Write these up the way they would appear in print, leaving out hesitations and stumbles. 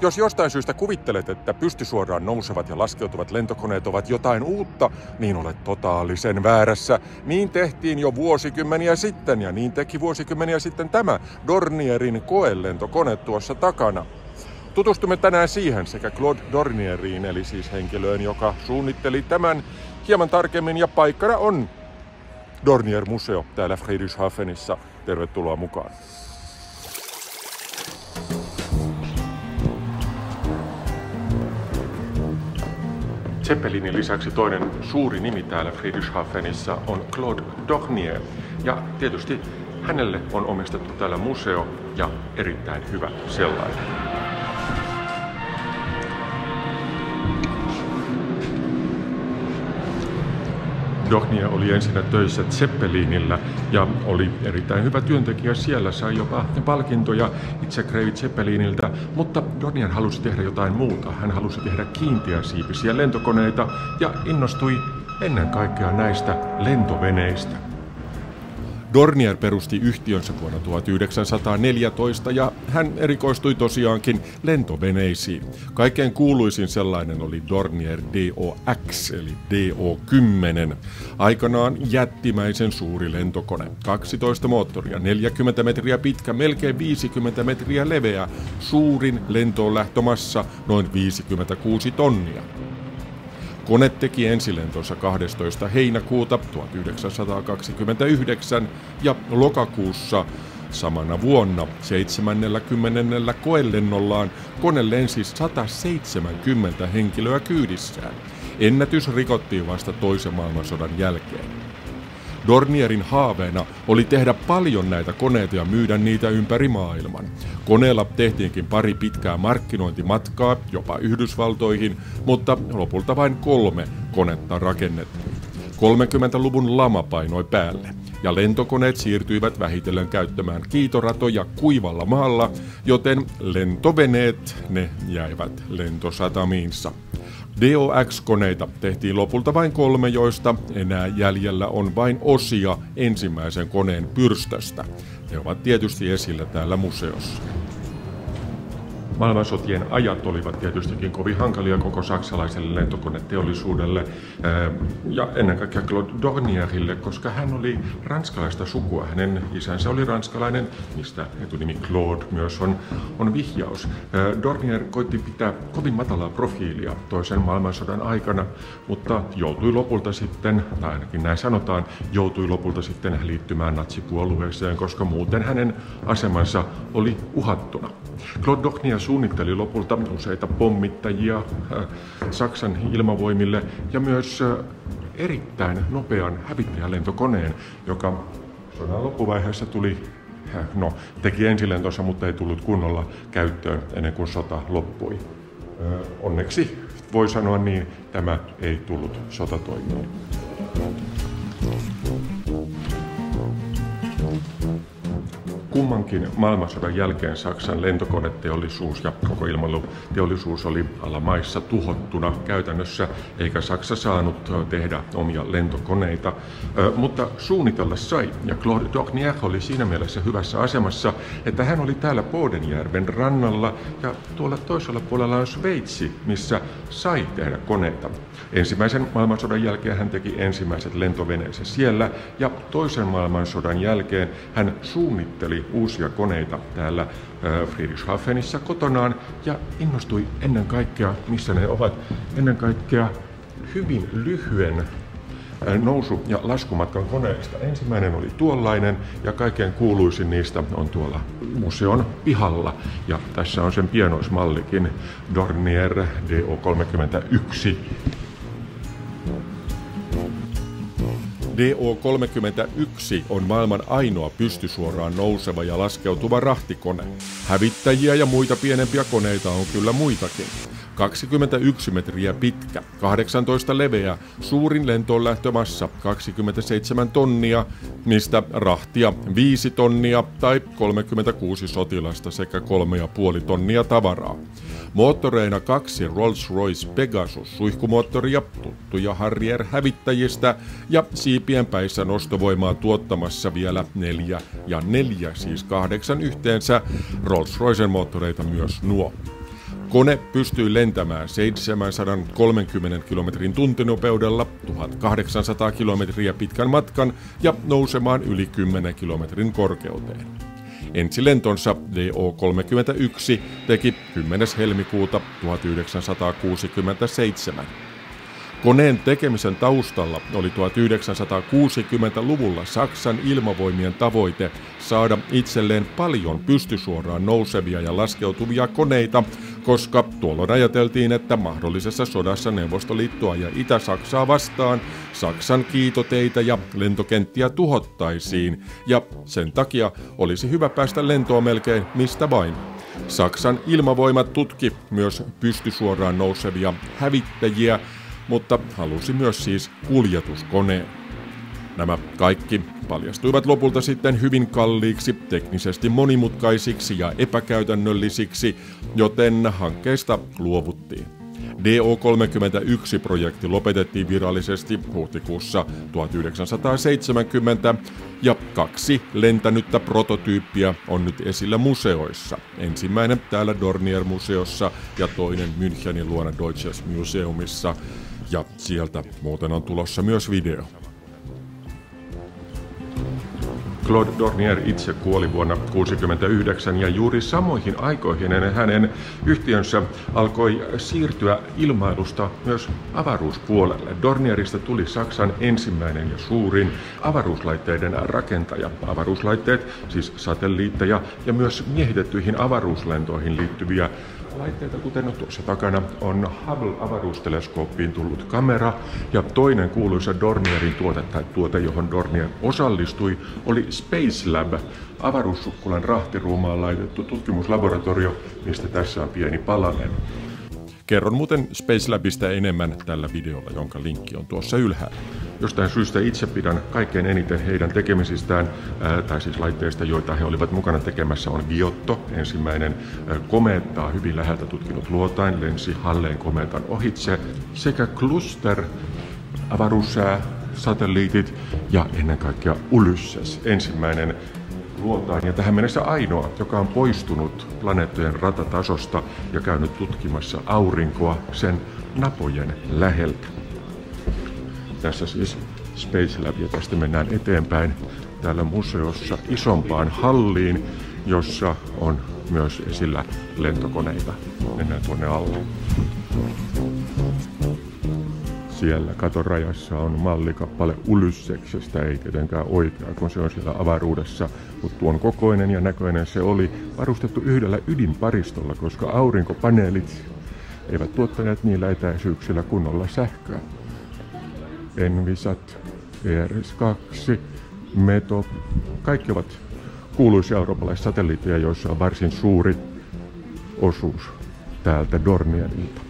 Jos jostain syystä kuvittelet, että pystysuoraan nousevat ja laskeutuvat lentokoneet ovat jotain uutta, niin olet totaalisen väärässä. Niin tehtiin jo vuosikymmeniä sitten ja niin teki vuosikymmeniä sitten tämä Dornierin koelentokone tuossa takana. Tutustumme tänään siihen sekä Claude Dornieriin, eli siis henkilöön, joka suunnitteli tämän hieman tarkemmin, ja paikkana on Dornier-museo täällä Friedrichshafenissa. Tervetuloa mukaan. Zeppelinin lisäksi toinen suuri nimi täällä Friedrichshafenissa on Claude Dornier. Ja tietysti hänelle on omistettu täällä museo ja erittäin hyvä sellainen. Dornier oli ensinnä töissä Zeppelinillä ja oli erittäin hyvä työntekijä siellä, sai jopa palkintoja itse Kreivi Zeppeliniltä, mutta Dornier halusi tehdä jotain muuta. Hän halusi tehdä kiinteäsiipisiä lentokoneita ja innostui ennen kaikkea näistä lentoveneistä. Dornier perusti yhtiönsä vuonna 1914 ja hän erikoistui tosiaankin lentoveneisiin. Kaikkein kuuluisin sellainen oli Dornier DOX eli DO10. Aikanaan jättimäisen suuri lentokone. 12 moottoria, 40 metriä pitkä, melkein 50 metriä leveä. Suurin lentoonlähtömassa noin 56 tonnia. Kone teki ensilentonsa 12. heinäkuuta 1929 ja lokakuussa samana vuonna 70. koelennollaan kone lensi 170 henkilöä kyydissään. Ennätys rikottiin vasta toisen maailmansodan jälkeen. Dornierin haaveena oli tehdä paljon näitä koneita ja myydä niitä ympäri maailman. Koneella tehtiinkin pari pitkää markkinointimatkaa, jopa Yhdysvaltoihin, mutta lopulta vain 3 konetta rakennettiin. 30-luvun lama painoi päälle, ja lentokoneet siirtyivät vähitellen käyttämään kiitoratoja kuivalla maalla, joten lentoveneet ne jäivät lentosatamiinsa. DOX-koneita tehtiin lopulta vain 3, joista enää jäljellä on vain osia ensimmäisen koneen pyrstöstä. Ne ovat tietysti esillä täällä museossa. Maailmansotien ajat olivat tietystikin kovin hankalia koko saksalaiselle lentokoneteollisuudelle ja ennen kaikkea Claude Dornierille, koska hän oli ranskalaista sukua. Hänen isänsä oli ranskalainen, mistä etunimi Claude myös on vihjaus. Dornier koitti pitää kovin matalaa profiilia toisen maailmansodan aikana, mutta joutui lopulta sitten, tai ainakin näin sanotaan, joutui lopulta sitten liittymään natsipuolueeseen, koska muuten hänen asemansa oli uhattuna. Claude Dornier suunnitteli lopulta useita pommittajia Saksan ilmavoimille ja myös erittäin nopean hävittäjälentokoneen, joka sodan loppuvaiheessa teki ensilentonsa, mutta ei tullut kunnolla käyttöön ennen kuin sota loppui. Onneksi voi sanoa niin, tämä ei tullut sotatoimiin. Kummankin maailmansodan jälkeen Saksan lentokoneteollisuus ja koko ilmailuteollisuus oli alamaissa tuhottuna käytännössä, eikä Saksa saanut tehdä omia lentokoneita, mutta suunnitella sai. Ja Claude Dornier oli siinä mielessä hyvässä asemassa, että hän oli täällä Bodenjärven rannalla ja tuolla toisella puolella on Sveitsi, missä sai tehdä koneita. Ensimmäisen maailmansodan jälkeen hän teki ensimmäiset lentoveneensä siellä ja toisen maailmansodan jälkeen hän suunnitteli uusia koneita täällä Friedrichshafenissa kotonaan ja innostui ennen kaikkea, missä ne ovat, ennen kaikkea hyvin lyhyen nousu- ja laskumatkan koneista. Ensimmäinen oli tuollainen ja kaikkein kuuluisin niistä on tuolla museon pihalla. Ja tässä on sen pienoismallikin, Dornier DO31. DO31 on maailman ainoa pystysuoraan nouseva ja laskeutuva rahtikone. Hävittäjiä ja muita pienempiä koneita on kyllä muitakin. 21 metriä pitkä, 18 leveä, suurin lentoonlähtömassa 27 tonnia, mistä rahtia 5 tonnia tai 36 sotilasta sekä 3,5 tonnia tavaraa. Moottoreina 2 Rolls-Royce Pegasus suihkumoottoria, tuttuja Harrier-hävittäjistä, ja siipien päissä nostovoimaa tuottamassa vielä 4 ja 4, siis 8 yhteensä Rolls-Roycen moottoreita myös nuo. Kone pystyi lentämään 730 kilometrin tuntinopeudella 1800 kilometriä pitkän matkan ja nousemaan yli 10 kilometrin korkeuteen. Ensilentonsa DO-31 teki 10. helmikuuta 1967. Koneen tekemisen taustalla oli 1960-luvulla Saksan ilmavoimien tavoite saada itselleen paljon pystysuoraan nousevia ja laskeutuvia koneita, koska tuolloin ajateltiin, että mahdollisessa sodassa Neuvostoliittoa ja Itä-Saksaa vastaan Saksan kiitoteitä ja lentokenttiä tuhottaisiin, ja sen takia olisi hyvä päästä lentoon melkein mistä vain. Saksan ilmavoimat tutki myös pystysuoraan nousevia hävittäjiä, mutta halusi myös siis kuljetuskoneen. Nämä kaikki paljastuivat lopulta sitten hyvin kalliiksi, teknisesti monimutkaisiksi ja epäkäytännöllisiksi, joten hankkeesta luovuttiin. DO-31-projekti lopetettiin virallisesti huhtikuussa 1970 ja 2 lentänyttä prototyyppiä on nyt esillä museoissa. Ensimmäinen täällä Dornier-museossa ja toinen Münchenin luona Deutsches Museumissa. Ja sieltä muuten on tulossa myös video. Claude Dornier itse kuoli vuonna 1969 ja juuri samoihin aikoihin hänen yhtiönsä alkoi siirtyä ilmailusta myös avaruuspuolelle. Dornierista tuli Saksan ensimmäinen ja suurin avaruuslaitteiden rakentaja. Avaruuslaitteet, siis satelliitteja ja myös miehitettyihin avaruuslentoihin liittyviä laitteita, kuten tuossa takana on Hubble-avaruusteleskooppiin tullut kamera, ja toinen kuuluisa Dornierin tuote, johon Dornier osallistui, oli Space Lab, avaruussukkulan rahtiruumaan laitettu tutkimuslaboratorio, mistä tässä on pieni palanen. Kerron muuten Space Labista enemmän tällä videolla, jonka linkki on tuossa ylhäällä. Jostain syystä itse pidän kaikkein eniten heidän tekemisistään, tai siis laitteista, joita he olivat mukana tekemässä, on Giotto, ensimmäinen komeettaa hyvin läheltä tutkinut luotain, lensi Halleen komeetan ohitse, sekä Cluster, avaruussatelliitit ja ennen kaikkea Ulysses, ensimmäinen luotain ja tähän mennessä ainoa, joka on poistunut planeettojen ratatasosta ja käynyt tutkimassa aurinkoa sen napojen läheltä. Tässä siis Space Lab, ja tästä mennään eteenpäin täällä museossa isompaan halliin, jossa on myös esillä lentokoneita. Mennään tuonne alle. Siellä katorajassa on mallikappale Ulysseksestä, ei tietenkään oikea, kun se on siellä avaruudessa, mutta tuon kokoinen ja näköinen se oli varustettu yhdellä ydinparistolla, koska aurinkopaneelit eivät tuottaneet niillä etäisyyksillä kunnolla sähköä. Envisat, ERS-2, METO, kaikki ovat kuuluisia eurooppalaisia satelliitteja, joissa on varsin suuri osuus täältä Dornierilta.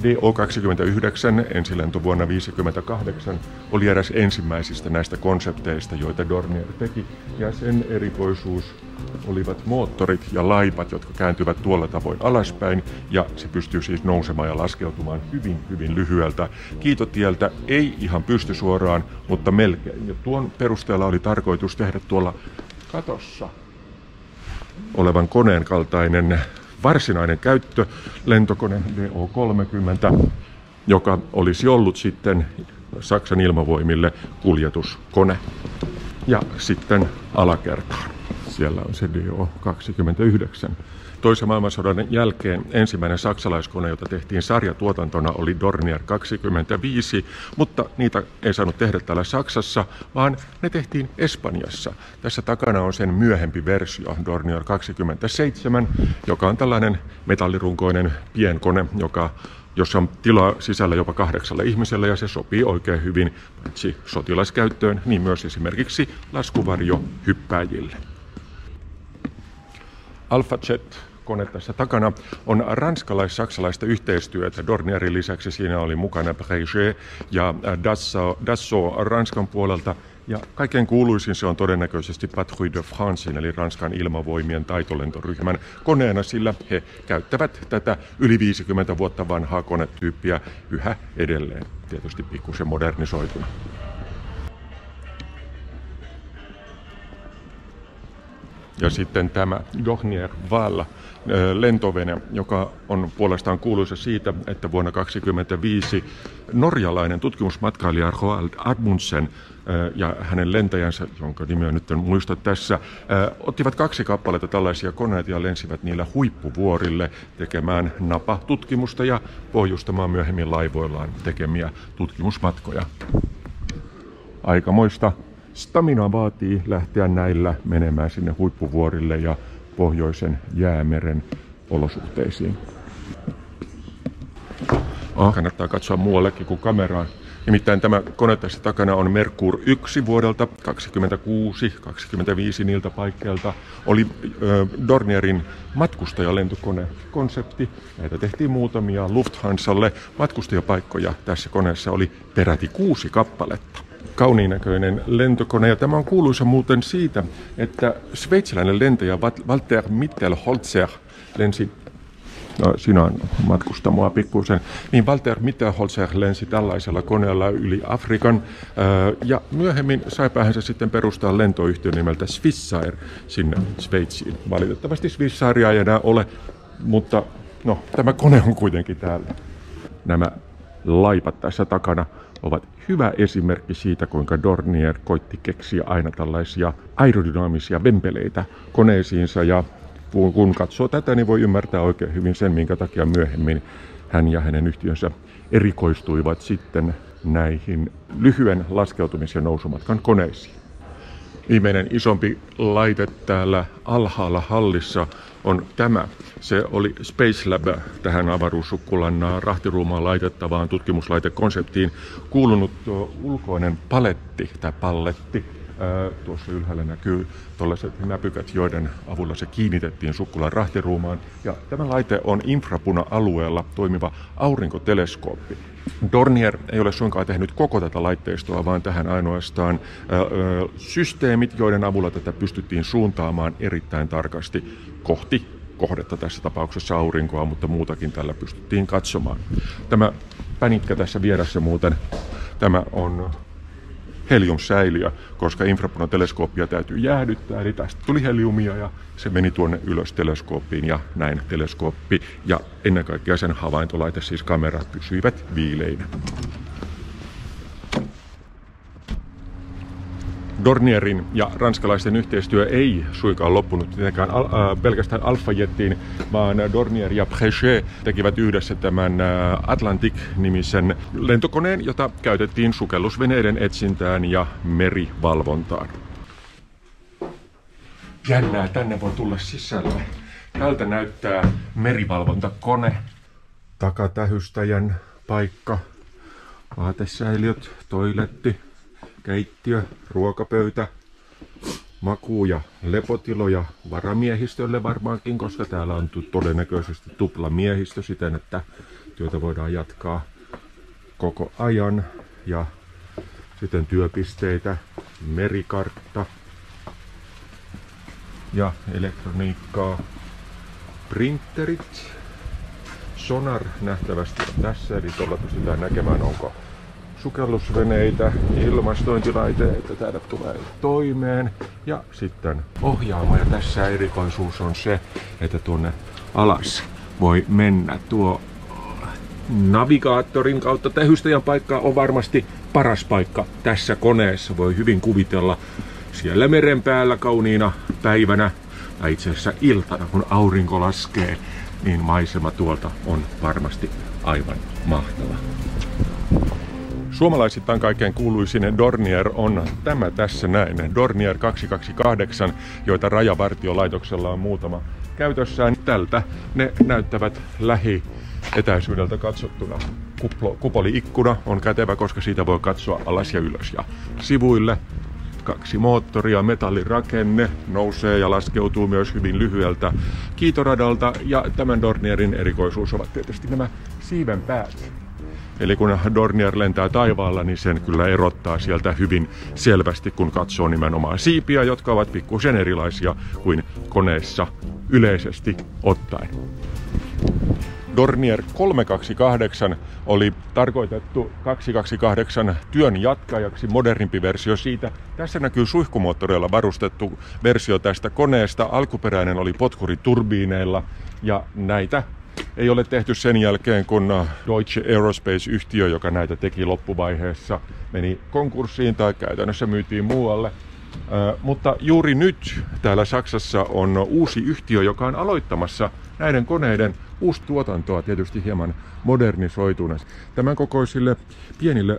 DO-29, ensilento vuonna 1958, oli eräs ensimmäisistä näistä konsepteista, joita Dornier teki, ja sen erikoisuus olivat moottorit ja laipat, jotka kääntyvät tuolla tavoin alaspäin, ja se pystyy siis nousemaan ja laskeutumaan hyvin lyhyeltä kiitotieltä, ei ihan pystysuoraan, mutta melkein. Ja tuon perusteella oli tarkoitus tehdä tuolla katossa olevan koneen kaltainen varsinainen käyttö, lentokone DO-30, joka olisi ollut sitten Saksan ilmavoimille kuljetuskone. Ja sitten alakertaan. Siellä on se DO-29. Toisen maailmansodan jälkeen ensimmäinen saksalaiskone, jota tehtiin sarjatuotantona, oli Dornier 25, mutta niitä ei saanut tehdä täällä Saksassa, vaan ne tehtiin Espanjassa. Tässä takana on sen myöhempi versio, Dornier 27, joka on tällainen metallirunkoinen pienkone, jossa on tilaa sisällä jopa 8 ihmiselle, ja se sopii oikein hyvin paitsi sotilaskäyttöön, niin myös esimerkiksi laskuvarjohyppääjille. AlphaJet-kone tässä takana on ranskalais-saksalaista yhteistyötä. Dornierin lisäksi siinä oli mukana Breguet ja Dassault Ranskan puolelta. Ja kaikkein kuuluisin se on todennäköisesti Patrouille de Francein, eli Ranskan ilmavoimien taitolentoryhmän koneena, sillä he käyttävät tätä yli 50 vuotta vanhaa konetyyppiä yhä edelleen, tietysti pikkusen modernisoituna. Ja sitten tämä Dornier Val lentovene, joka on puolestaan kuuluisa siitä, että vuonna 1925 norjalainen tutkimusmatkailija Roald Amundsen ja hänen lentäjänsä, jonka nimeä nyt en muista tässä, ottivat 2 kappaletta tällaisia koneita ja lensivät niillä huippuvuorille tekemään napatutkimusta ja pohjustamaan myöhemmin laivoillaan tekemiä tutkimusmatkoja. Aikamoista staminaa vaatii lähteä näillä menemään sinne huippuvuorille ja Pohjoisen jäämeren olosuhteisiin. Kannattaa katsoa muuallekin kuin kameraan. Nimittäin tämä kone tässä takana on Merkur 1 vuodelta 1925 niiltä paikkeilta. Oli Dornierin matkustajalentokone-konsepti. Näitä tehtiin muutamia Lufthansalle. Matkustajapaikkoja tässä koneessa oli peräti 6 kappaletta. Kauniin näköinen lentokone, ja tämä on kuuluisa muuten siitä, että sveitsiläinen lentäjä Walter Mittelholzer lensi, siinä on matkustamoa pikkuisen, niin Walter Mittelholzer lensi tällaisella koneella yli Afrikan, ja myöhemmin sai päähänsä sitten perustaa lentoyhtiön nimeltä Swissair sinne Sveitsiin. Valitettavasti Swissairia ei enää ole, mutta no, tämä kone on kuitenkin täällä. Nämä laipat tässä takana ovat hyvä esimerkki siitä, kuinka Dornier koitti keksiä aina tällaisia aerodynaamisia vempeleitä koneisiinsa. Ja kun katsoo tätä, niin voi ymmärtää oikein hyvin sen, minkä takia myöhemmin hän ja hänen yhtiönsä erikoistuivat sitten näihin lyhyen laskeutumis- ja nousumatkan koneisiin. Viimeinen isompi laite täällä alhaalla hallissa on tämä. Se oli Space Lab, tähän avaruussukkulan rahtiruumaan laitettavaan tutkimuslaitekonseptiin kuulunut ulkoinen paletti tai palletti. Tuossa ylhäällä näkyy tuollaiset näpykät, joiden avulla se kiinnitettiin sukkulan rahtiruumaan. Ja tämä laite on infrapuna-alueella toimiva aurinkoteleskooppi. Dornier ei ole suinkaan tehnyt koko tätä laitteistoa, vaan tähän ainoastaan systeemit, joiden avulla tätä pystyttiin suuntaamaan erittäin tarkasti kohti kohdetta, tässä tapauksessa aurinkoa, mutta muutakin tällä pystyttiin katsomaan. Tämä pänikkä tässä vieressä muuten, tämä on heliumsäiliö, koska infrapunateleskooppia täytyy jäähdyttää, eli tästä tuli heliumia ja se meni tuonne ylös teleskooppiin ja näin teleskooppi ja ennen kaikkea sen havaintolaite, siis kamera, pysyivät viileinä. Dornierin ja ranskalaisten yhteistyö ei suinkaan loppunut tietenkään pelkästään Alpha-jettiin, vaan Dornier ja Préchet tekivät yhdessä tämän Atlantic-nimisen lentokoneen, jota käytettiin sukellusveneiden etsintään ja merivalvontaan. Jännää, tänne voi tulla sisälle. Tältä näyttää merivalvontakone. Takatähystäjän paikka, vaatesäiliöt, toiletti, keittiö, ruokapöytä, maku- ja lepotiloja varamiehistölle varmaankin, koska täällä on todennäköisesti tuplamiehistö siten, että työtä voidaan jatkaa koko ajan. Ja sitten työpisteitä, merikartta ja elektroniikkaa, printerit, sonar nähtävästi on tässä, eli tuolla pystytään näkemään, onko sukellusveneitä, ilmastointilaitteita täällä tulee toimeen ja sitten ohjaamo. Ja tässä erikoisuus on se, että tuonne alas voi mennä. Tuo navigaattorin kautta tähystäjän paikka on varmasti paras paikka tässä koneessa. Voi hyvin kuvitella siellä meren päällä kauniina päivänä tai itse asiassa iltana, kun aurinko laskee, niin maisema tuolta on varmasti aivan mahtava. Suomalaisittain kaikkein kuuluisin Dornier on tämä tässä näin, Dornier 228, joita Rajavartiolaitoksella on muutama käytössään. Tältä ne näyttävät lähietäisyydeltä katsottuna. Kupoli-ikkuna on kätevä, koska siitä voi katsoa alas ja ylös ja sivuille. 2 moottoria, metallirakenne, nousee ja laskeutuu myös hyvin lyhyeltä kiitoradalta. Ja tämän Dornierin erikoisuus ovat tietysti nämä siivenpäät. Eli kun Dornier lentää taivaalla, niin sen kyllä erottaa sieltä hyvin selvästi, kun katsoo nimenomaan siipiä, jotka ovat pikkuisen erilaisia kuin koneessa yleisesti ottaen. Dornier 328 oli tarkoitettu 228 työn jatkajaksi, modernimpi versio siitä. Tässä näkyy suihkumoottoreilla varustettu versio tästä koneesta. Alkuperäinen oli potkuriturbiineilla ja näitä ei ole tehty sen jälkeen, kun Deutsche Aerospace-yhtiö, joka näitä teki loppuvaiheessa, meni konkurssiin tai käytännössä myytiin muualle. Mutta juuri nyt täällä Saksassa on uusi yhtiö, joka on aloittamassa näiden koneiden uustuotantoa, tietysti hieman modernisoituna. Tämän kokoisille pienille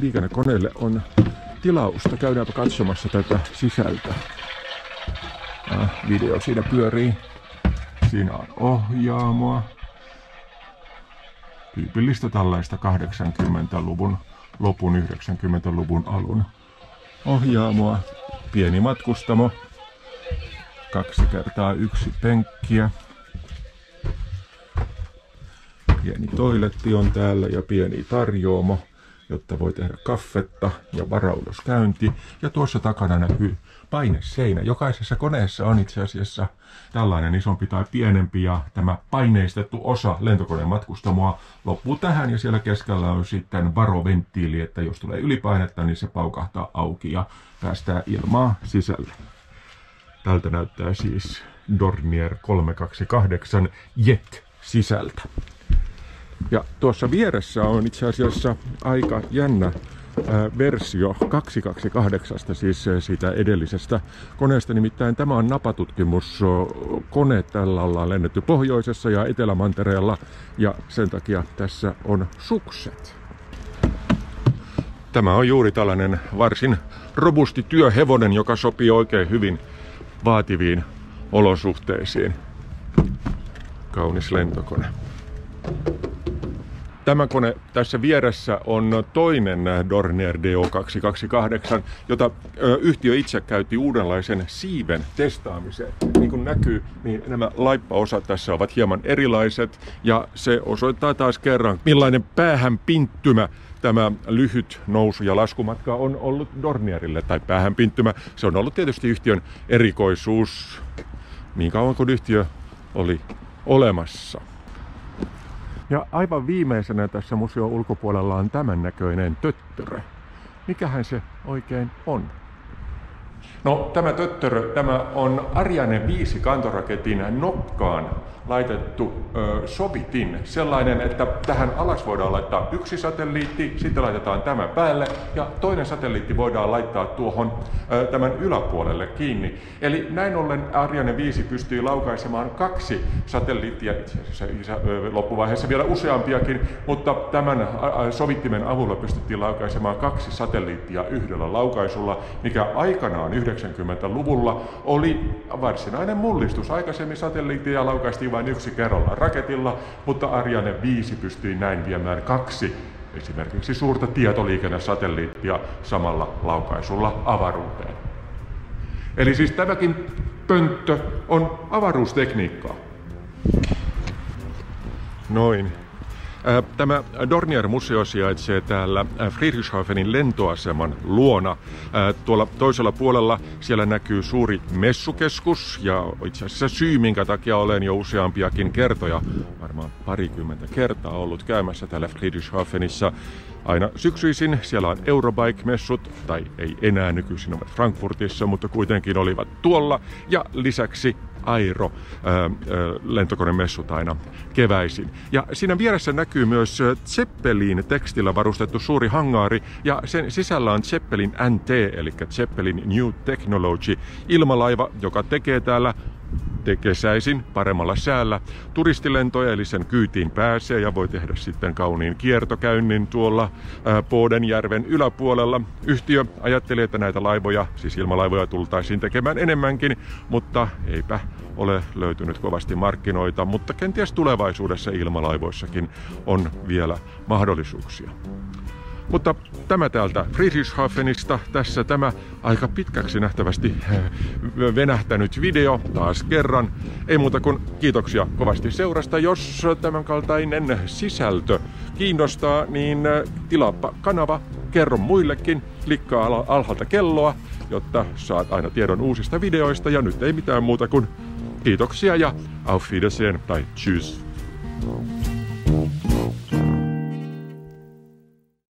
liikennekoneille on tilausta. Käydäänpä katsomassa tätä sisältöä. Video siinä pyörii. Siinä on ohjaamoa. Tyypillistä tällaista 80-luvun lopun, 90-luvun alun ohjaamoa. Pieni matkustamo. 2x1 penkkiä. Pieni toiletti on täällä ja pieni tarjoomo, jotta voi tehdä kaffetta ja varauduskäynti. Ja tuossa takana näkyy paineseinä. Jokaisessa koneessa on itse asiassa tällainen isompi tai pienempi, ja tämä paineistettu osa lentokoneen matkustamoa loppuu tähän, ja siellä keskellä on sitten varoventtiili, että jos tulee ylipainetta, niin se paukahtaa auki ja päästää ilmaa sisälle. Tältä näyttää siis Dornier 328 Jet sisältä. Ja tuossa vieressä on itse asiassa aika jännä versio 228, siis siitä edellisestä koneesta. Nimittäin tämä on napatutkimuskone. Tällä ollaan lennetty pohjoisessa ja Etelämantereella, ja sen takia tässä on sukset. Tämä on juuri tällainen varsin robusti työhevonen, joka sopii oikein hyvin vaativiin olosuhteisiin. Kaunis lentokone. Tämä kone tässä vieressä on toinen Dornier DO228, jota yhtiö itse käytti uudenlaisen siiven testaamiseen. Niin kuin näkyy, niin nämä laippaosat tässä ovat hieman erilaiset, ja se osoittaa taas kerran, millainen päähänpinttymä tämä lyhyt nousu- ja laskumatka on ollut Dornierille, tai päähänpinttymä. Se on ollut tietysti yhtiön erikoisuus niin kauan kuin yhtiö oli olemassa. Ja aivan viimeisenä tässä museon ulkopuolella on tämän näköinen töttörö. Mikähän se oikein on? No, tämä töttörö, tämä on Ariane 5 kantoraketin nokkaan laitettu sovitin. Sellainen, että tähän alas voidaan laittaa yksi satelliitti, sitten laitetaan tämä päälle ja toinen satelliitti voidaan laittaa tuohon tämän yläpuolelle kiinni. Eli näin ollen Ariane 5 pystyy laukaisemaan 2 satelliittia, itse asiassa loppuvaiheessa vielä useampiakin, mutta tämän sovittimen avulla pystyttiin laukaisemaan 2 satelliittia yhdellä laukaisulla, mikä aikanaan 90-luvulla oli varsinainen mullistus. Aikaisemmin satelliittia laukaistiin vain yksi kerrallaan raketilla, mutta Ariane 5 pystyi näin viemään 2 esimerkiksi suurta tietoliikennesatelliittia samalla laukaisulla avaruuteen. Eli siis tämäkin pönttö on avaruustekniikkaa. Noin. Tämä Dornier-museo sijaitsee täällä Friedrichshafenin lentoaseman luona. Tuolla toisella puolella siellä näkyy suuri messukeskus, ja itse asiassa syy, minkä takia olen jo useampiakin kertoja, varmaan 20 kertaa ollut käymässä täällä Friedrichshafenissa. Aina syksyisin siellä on Eurobike-messut, tai ei enää, nykyisin ovat Frankfurtissa, mutta kuitenkin olivat tuolla, ja lisäksi Aero lentokonemessut aina keväisin. Ja siinä vieressä näkyy myös Zeppelin tekstillä varustettu suuri hangaari, ja sen sisällä on Zeppelin NT, eli Zeppelin New Technology ilmalaiva, joka tekee täällä kesäisin paremmalla säällä turistilentoja, eli sen kyytiin pääsee ja voi tehdä sitten kauniin kiertokäynnin tuolla Bodenjärven yläpuolella. Yhtiö ajatteli, että näitä laivoja, siis ilmalaivoja, tultaisiin tekemään enemmänkin, mutta eipä ole löytynyt kovasti markkinoita, mutta kenties tulevaisuudessa ilmalaivoissakin on vielä mahdollisuuksia. Mutta tämä täältä Friedrichshafenista, tässä tämä aika pitkäksi nähtävästi venähtänyt video taas kerran. Ei muuta kuin kiitoksia kovasti seurasta. Jos tämän kaltainen sisältö kiinnostaa, niin tilaappa kanava, kerro muillekin, klikkaa alhaalta kelloa, jotta saat aina tiedon uusista videoista. Ja nyt ei mitään muuta kuin kiitoksia ja auf Wiedersehen tai tschüss.